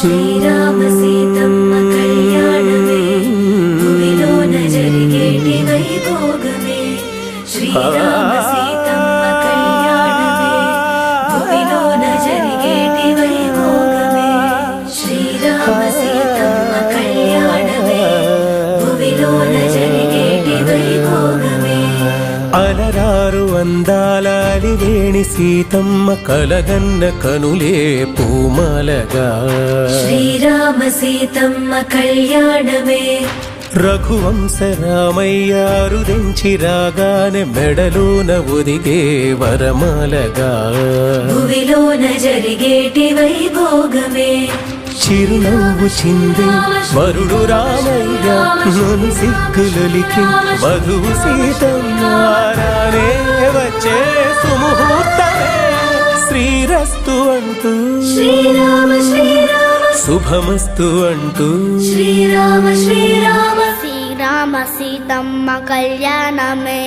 శ్రీరామ సీతమ్మ కళ్యాణమే భూమిలోన జరిగేటి వైభోగమే శ్రీరామ సీతమ్మ కళ్యాణమే భూమిలోన జరిగేటి వైభోగమే శ్రీరామ సీతమ్మ కళ్యాణమే భూమిలోన జరిగేటి వైభోగమే అలరారు అందాల అలివేణి సీతమ్మ కలగన్న కనులే పూమాలగా శ్రీరామ సీతమ్మ కళ్యాణమే రఘువంశ రామయ్య రుదించి రాగానే మెడలోన ఒదిగే వరమాలగా భూమిలోన జరిగేటి వైభోగమే చిరునవ్వు చింది వరుడు రామయ్య నన్ను సిగ్గులొలికి వధువు సీతమ్మ రానే వచ్చే సుముహూర్తమే శ్రీరస్తు అంటూ శ్రీరామ శ్రీరామ శుభమస్తు అంటూ శ్రీరామ శ్రీరామ శ్రీరామ సీతమ్మ కళ్యాణమే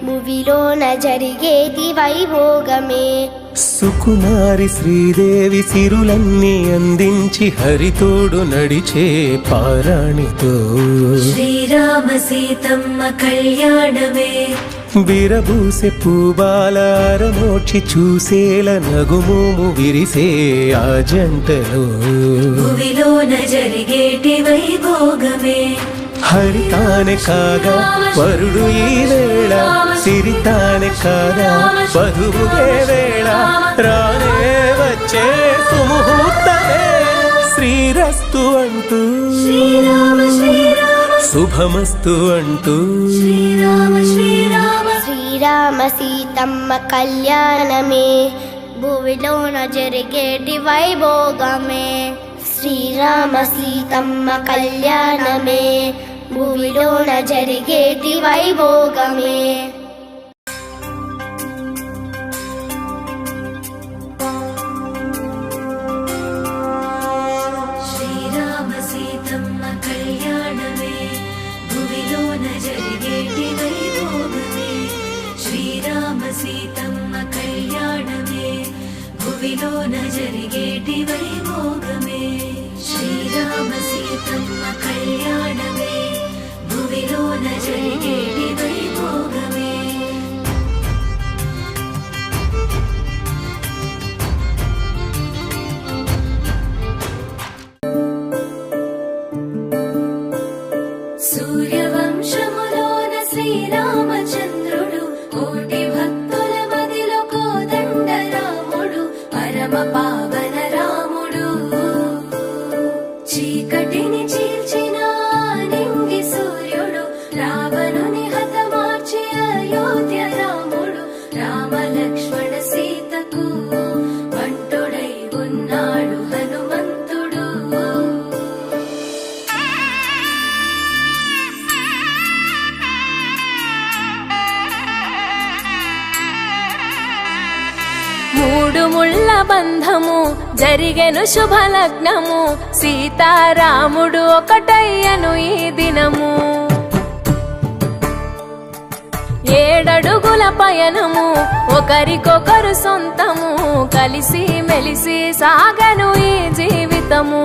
భూమిలోన జరిగేటి వైభోగమే సుకుమారి శ్రీదేవి సిరులన్నీ అందించి హరితోడు నడిచే పారాణితో శ్రీరామ సీతమ్మ కళ్యాణమే విరబూసె పూబాలారమోక్షి చూసేల నగుమోము విరిసే ఆ జంటలో భూమిలోన జరిగేటి వైభోగమే హరితానే కాగా వరుడు ఈ వేళ సిరితానే కాగా వధువుగే వేళ రానే వచ్చే సుముహూర్తమే శ్రీరస్తు అంటూ శ్రీరామ శ్రీరామ శుభమస్తు అంటూ శ్రీరామ శ్రీరామ శ్రీరామ సీతమ్మ కళ్యాణమే భూమిలోన జరిగేటి వైభోగమే శ్రీరామ సీతమ్మ కళ్యాణమే భూమిలోన జరిగేటి వైభోగమే శ్రీరామ సీతమ్మ కళ్యాణమే భూమిలోన జరిగేటి వైభోగమే శ్రీరామ సీతమ్మ కళ్యాణమే భూమిలోన జరిగేటి వైభోగమే శ్రీరామ సీతమ్మ కళ్యాణమే భూమిలోన జరిగేటి వైభోగమే సూర్యవంశములోన శ్రీరామచంద్రుడు కోటి భక్తుల మదిలో కోదండ రాముడు పరమ పావన రాముడు చీకటిని చీల్చిన నింగి సూర్యుడు రావణుని హతమార్చి అయోధ్య రాముడు రామ లక్ష్మణ సీతకు వంటుడై ఉన్నాడు హనుమంతుడు మూడు ముళ్ళ బంధము జరిగెను శుభలగ్నము సీతారాముడు ఒకటయ్యను ఈ దినము ఏడడుగుల పయనము ఒకరికొకరు సొంతము కలిసి మెలిసి సాగను ఈ జీవితము